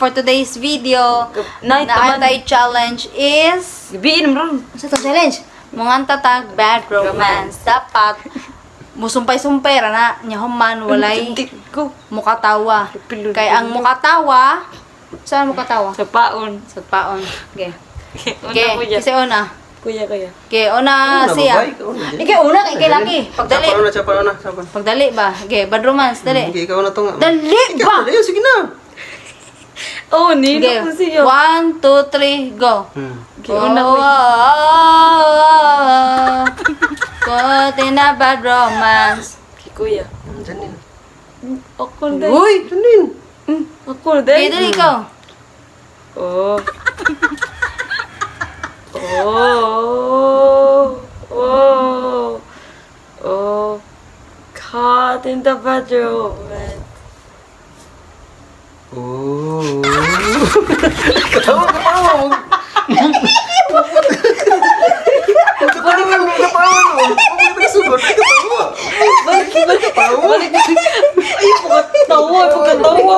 for today's video, Night na naman. atay challenge is... Gabiin mo ron. Sa to challenge? Munganta tag bad romance. Dapat, musumpay-sumpay na niya human walay Hindi ko. mukatawa. Kaya ang mukatawa, saan mukatawa? Sa paon. Sa paon. Okay. Una Okay, kuya. kasi una. Kuya kaya. Okay, una siya. Ikaw una, kay laki. Pagdali. Siya na. Pagdali ba? Okay, bad romance, dali. Okay, ikaw na to nga. Dali Ikaw, ba? dali, sige na. Oh, nino Okay, ko siya. 1, 2, 3, go. Okay, una Oh, kuya. caught in a bad romance. Okay, kuya. Janin. Ako din. Uy, Janin. Ako Okay, din. dali ikaw. Oh. Oh. Oh. Oh. Caught in the bedroom. Oh. Katawa. Balik. Ayoko katawa. Pagkatawa.